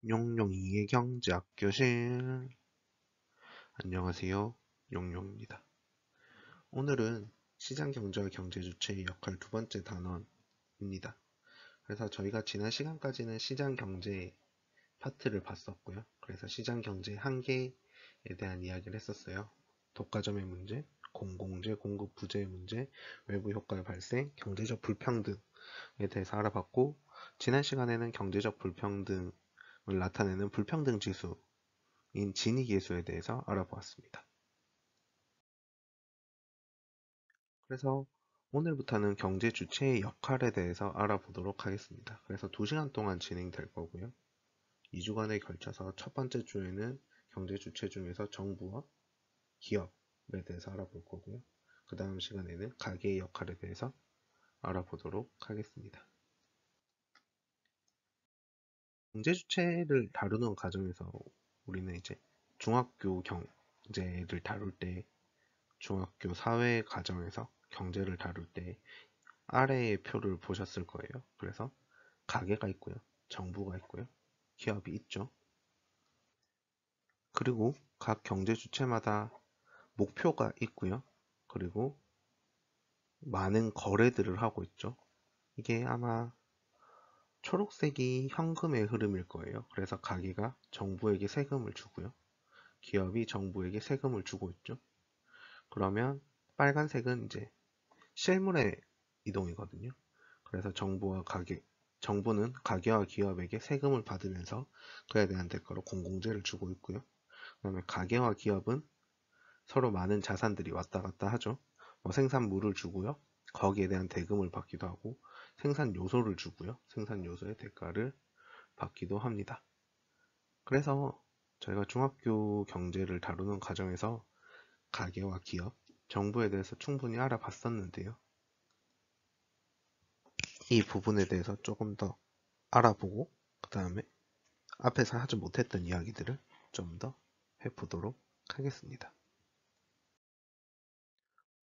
용용이의 경제학 교실. 안녕하세요. 용용입니다. 오늘은 시장 경제와 경제 주체의 역할 두 번째 단원입니다. 그래서 저희가 지난 시간까지는 시장 경제 파트를 봤었고요. 그래서 시장 경제 한계에 대한 이야기를 했었어요. 독과점의 문제, 공공재, 공급 부재의 문제, 외부 효과의 발생, 경제적 불평등에 대해서 알아봤고, 지난 시간에는 경제적 불평등을 나타내는 불평등 지수 인 진위계수에 대해서 알아보았습니다. 그래서 오늘부터는 경제 주체의 역할에 대해서 알아보도록 하겠습니다. 그래서 2시간 동안 진행될 거고요. 2주간에 걸쳐서 첫 번째 주에는 경제 주체 중에서 정부와 기업에 대해서 알아볼 거고요. 그 다음 시간에는 가계의 역할에 대해서 알아보도록 하겠습니다. 경제 주체를 다루는 과정에서 우리는 이제 중학교 경제를 다룰 때 중학교 사회 과정에서 경제를 다룰 때 아래의 표를 보셨을 거예요. 그래서 가게가 있고요. 정부가 있고요. 기업이 있죠. 그리고 각 경제 주체마다 목표가 있고요. 그리고 많은 거래들을 하고 있죠. 이게 아마 초록색이 현금의 흐름일 거예요. 그래서 가게가 정부에게 세금을 주고요. 기업이 정부에게 세금을 주고 있죠. 그러면 빨간색은 이제 실물의 이동이거든요. 그래서 정부는 가게와 기업에게 세금을 받으면서 그에 대한 대가로 공공재를 주고 있고요. 그다음에 가게와 기업은 서로 많은 자산들이 왔다 갔다 하죠. 뭐 생산물을 주고요. 거기에 대한 대금을 받기도 하고 생산 요소를 주고요. 생산 요소의 대가를 받기도 합니다. 그래서 저희가 중학교 경제를 다루는 과정에서 가게와 기업, 정부에 대해서 충분히 알아봤었는데요. 이 부분에 대해서 조금 더 알아보고 그 다음에 앞에서 하지 못했던 이야기들을 좀 더 해보도록 하겠습니다.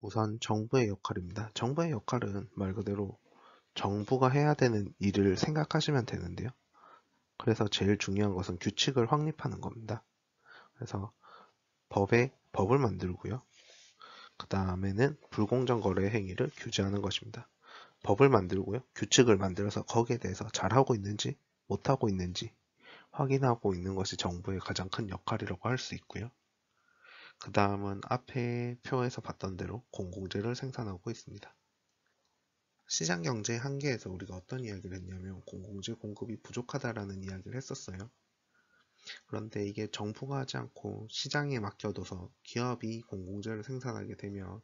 우선 정부의 역할입니다. 정부의 역할은 말 그대로 정부가 해야 되는 일을 생각하시면 되는데요. 그래서 제일 중요한 것은 규칙을 확립하는 겁니다. 그래서 법을 만들고요. 그 다음에는 불공정 거래 행위를 규제하는 것입니다. 법을 만들고요. 규칙을 만들어서 거기에 대해서 잘하고 있는지 못하고 있는지 확인하고 있는 것이 정부의 가장 큰 역할이라고 할 수 있고요. 그 다음은 앞에 표에서 봤던 대로 공공재를 생산하고 있습니다. 시장 경제의 한계에서 우리가 어떤 이야기를 했냐면 공공재 공급이 부족하다라는 이야기를 했었어요. 그런데 이게 정부가 하지 않고 시장에 맡겨둬서 기업이 공공재를 생산하게 되면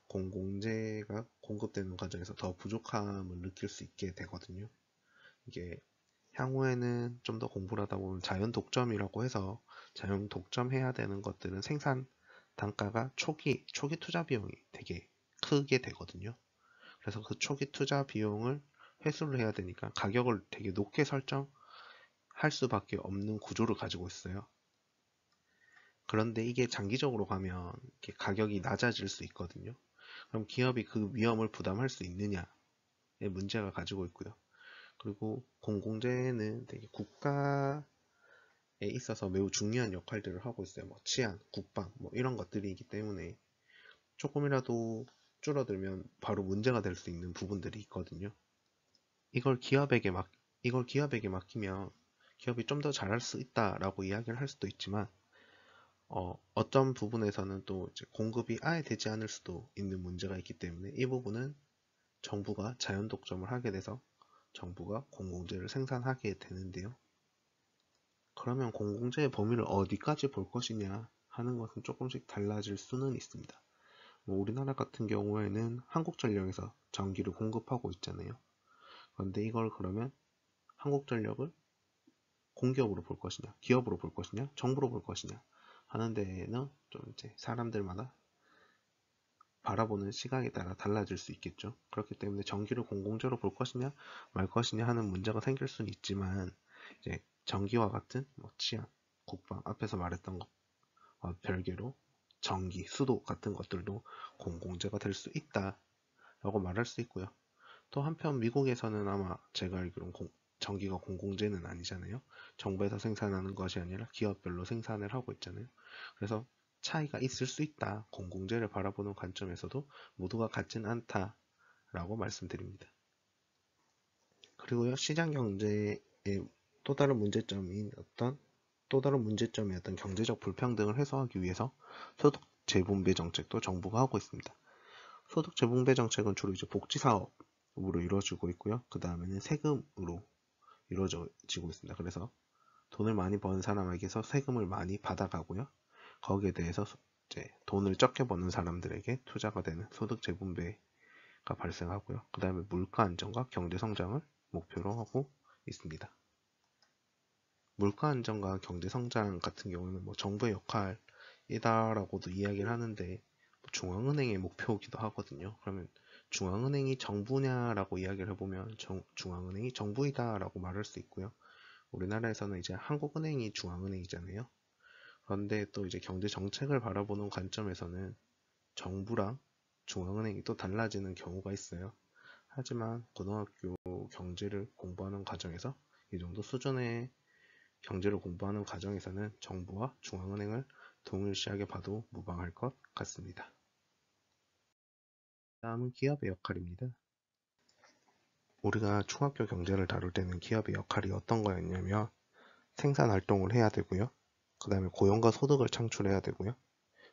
공공재가 공급되는 과정에서 더 부족함을 느낄 수 있게 되거든요. 이게 향후에는 좀 더 공부를 하다 보면 자연 독점이라고 해서 자연 독점해야 되는 것들은 생산 단가가 초기 투자 비용이 되게 크게 되거든요. 그래서 그 초기 투자 비용을 회수를 해야 되니까 가격을 되게 높게 설정할 수밖에 없는 구조를 가지고 있어요. 그런데 이게 장기적으로 가면 이렇게 가격이 낮아질 수 있거든요. 그럼 기업이 그 위험을 부담할 수 있느냐의 문제가 가지고 있고요. 그리고 공공재는 되게 국가에 있어서 매우 중요한 역할들을 하고 있어요. 뭐 치안, 국방, 뭐 이런 것들이기 때문에 조금이라도 줄어들면 바로 문제가 될 수 있는 부분들이 있거든요. 이걸 기업에게 맡, 이걸 기업에게 맡기면 기업이 좀 더 잘할 수 있다라고 이야기를 할 수도 있지만, 어떤 부분에서는 또 이제 공급이 아예 되지 않을 수도 있는 문제가 있기 때문에 이 부분은 정부가 자연 독점을 하게 돼서 정부가 공공재를 생산하게 되는데요. 그러면 공공재의 범위를 어디까지 볼 것이냐 하는 것은 조금씩 달라질 수는 있습니다. 뭐 우리나라 같은 경우에는 한국전력에서 전기를 공급하고 있잖아요. 그런데 이걸 그러면 한국전력을 공기업으로 볼 것이냐, 기업으로 볼 것이냐, 정부로 볼 것이냐 하는 데에는 좀 이제 사람들마다 바라보는 시각에 따라 달라질 수 있겠죠. 그렇기 때문에 전기를 공공재로 볼 것이냐 말 것이냐 하는 문제가 생길 수는 있지만 이제 전기와 같은 뭐 치안, 국방 앞에서 말했던 것과 별개로 전기, 수도 같은 것들도 공공재가 될 수 있다라고 말할 수 있고요. 또 한편 미국에서는 아마 제가 알기로는 전기가 공공재는 아니잖아요. 정부에서 생산하는 것이 아니라 기업별로 생산을 하고 있잖아요. 그래서 차이가 있을 수 있다. 공공재를 바라보는 관점에서도 모두가 같진 않다라고 말씀드립니다. 그리고요, 시장 경제의 또 다른 문제점인 또 다른 문제점이었던 경제적 불평등을 해소하기 위해서 소득 재분배 정책도 정부가 하고 있습니다. 소득 재분배 정책은 주로 이제 복지 사업으로 이루어지고 있고요. 그 다음에는 세금으로 이루어지고 있습니다. 그래서 돈을 많이 버는 사람에게서 세금을 많이 받아가고요. 거기에 대해서 이제 돈을 적게 버는 사람들에게 투자가 되는 소득 재분배가 발생하고요. 그 다음에 물가 안정과 경제 성장을 목표로 하고 있습니다. 물가 안정과 경제 성장 같은 경우는 뭐 정부의 역할이다라고도 이야기를 하는데 뭐 중앙은행의 목표이기도 하거든요. 그러면 중앙은행이 정부냐라고 이야기를 해보면 중앙은행이 정부이다라고 말할 수 있고요. 우리나라에서는 이제 한국은행이 중앙은행이잖아요. 그런데 또 이제 경제 정책을 바라보는 관점에서는 정부랑 중앙은행이 또 달라지는 경우가 있어요. 하지만 고등학교 경제를 공부하는 과정에서 이 정도 수준의 경제를 공부하는 과정에서는 정부와 중앙은행을 동일시하게 봐도 무방할 것 같습니다. 다음은 기업의 역할입니다. 우리가 중학교 경제를 다룰 때는 기업의 역할이 어떤 거였냐면 생산 활동을 해야 되고요. 그 다음에 고용과 소득을 창출해야 되고요.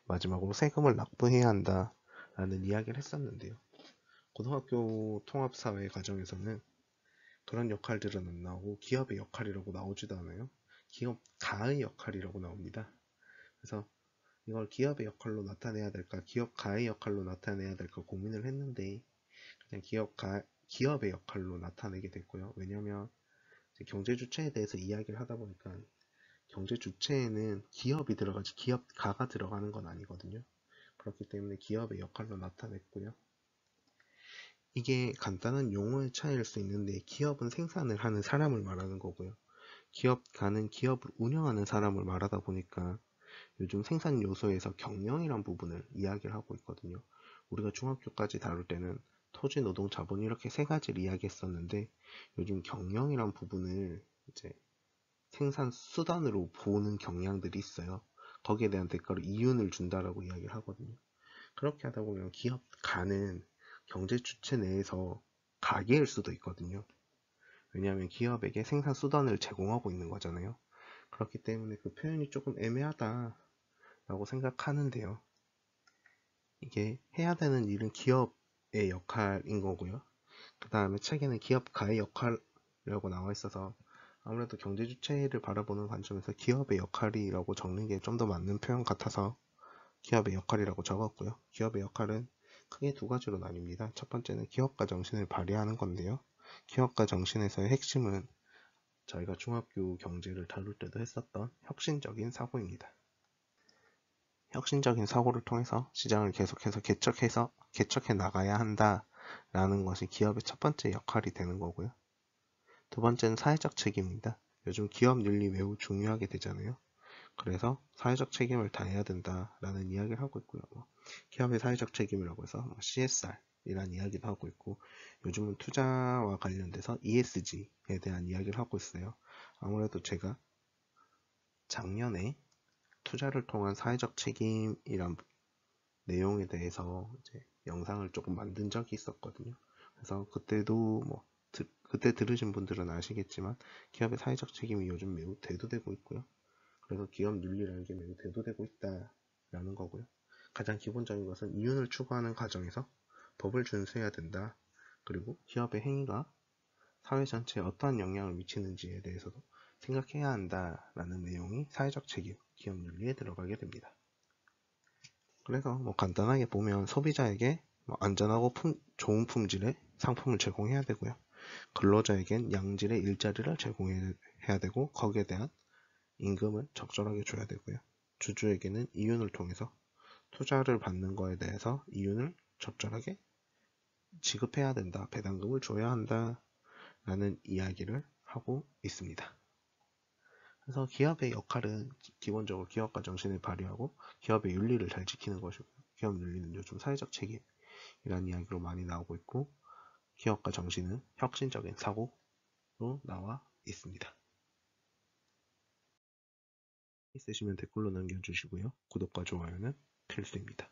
마지막으로 세금을 납부해야 한다 라는 이야기를 했었는데요. 고등학교 통합사회 과정에서는 그런 역할들은 안 나오고 기업의 역할이라고 나오지도 않아요. 기업 가의 역할이라고 나옵니다. 그래서 이걸 기업의 역할로 나타내야 될까, 기업 가의 역할로 나타내야 될까 고민을 했는데 그냥 기업의 역할로 나타내게 됐고요. 왜냐하면 경제 주체에 대해서 이야기를 하다 보니까 경제 주체에는 기업이 들어가지 기업 가가 들어가는 건 아니거든요. 그렇기 때문에 기업의 역할로 나타냈고요. 이게 간단한 용어의 차이일 수 있는데 기업은 생산을 하는 사람을 말하는 거고요. 기업가는 기업을 운영하는 사람을 말하다 보니까 요즘 생산 요소에서 경영이란 부분을 이야기를 하고 있거든요. 우리가 중학교까지 다룰 때는 토지, 노동, 자본 이렇게 세 가지를 이야기했었는데 요즘 경영이란 부분을 이제 생산 수단으로 보는 경향들이 있어요. 거기에 대한 대가로 이윤을 준다라고 이야기를 하거든요. 그렇게 하다 보면 기업가는 경제 주체 내에서 가게일 수도 있거든요. 왜냐하면 기업에게 생산 수단을 제공하고 있는 거잖아요. 그렇기 때문에 그 표현이 조금 애매하다라고 생각하는데요. 이게 해야 되는 일은 기업의 역할인 거고요. 그 다음에 책에는 기업가의 역할이라고 나와 있어서 아무래도 경제 주체를 바라보는 관점에서 기업의 역할이라고 적는 게 좀 더 맞는 표현 같아서 기업의 역할이라고 적었고요. 기업의 역할은 크게 두 가지로 나뉩니다. 첫 번째는 기업가 정신을 발휘하는 건데요. 기업가 정신에서의 핵심은 저희가 중학교 경제를 다룰 때도 했었던 혁신적인 사고입니다. 혁신적인 사고를 통해서 시장을 계속해서 개척해 나가야 한다라는 것이 기업의 첫 번째 역할이 되는 거고요. 두 번째는 사회적 책임입니다. 요즘 기업 윤리 매우 중요하게 되잖아요. 그래서 사회적 책임을 다해야 된다라는 이야기를 하고 있고요. 기업의 사회적 책임이라고 해서 CSR이라는 이야기도 하고 있고 요즘은 투자와 관련돼서 ESG에 대한 이야기를 하고 있어요. 아무래도 제가 작년에 투자를 통한 사회적 책임이란 내용에 대해서 이제 영상을 조금 만든 적이 있었거든요. 그래서 그때도 그때 들으신 분들은 아시겠지만 기업의 사회적 책임이 요즘 매우 대두되고 있고요. 그래서 기업 윤리라는 게 매우 대두되고 있다라는 거고요. 가장 기본적인 것은 이윤을 추구하는 과정에서 법을 준수해야 된다. 그리고 기업의 행위가 사회 전체에 어떠한 영향을 미치는지에 대해서도 생각해야 한다라는 내용이 사회적 책임, 기업 윤리에 들어가게 됩니다. 그래서 간단하게 보면 소비자에게 안전하고 좋은 품질의 상품을 제공해야 되고요. 근로자에겐 양질의 일자리를 제공해야 되고 거기에 대한 임금을 적절하게 줘야 되고요. 주주에게는 이윤을 통해서 투자를 받는 거에 대해서 이윤을 적절하게 지급해야 된다. 배당금을 줘야 한다. 라는 이야기를 하고 있습니다. 그래서 기업의 역할은 기본적으로 기업가 정신을 발휘하고 기업의 윤리를 잘 지키는 것이고 기업 윤리는 요즘 사회적 책임이라는 이야기로 많이 나오고 있고 기업가 정신은 혁신적인 사고로 나와 있습니다. 있으시면 댓글로 남겨주시고요. 구독과 좋아요는 필수입니다.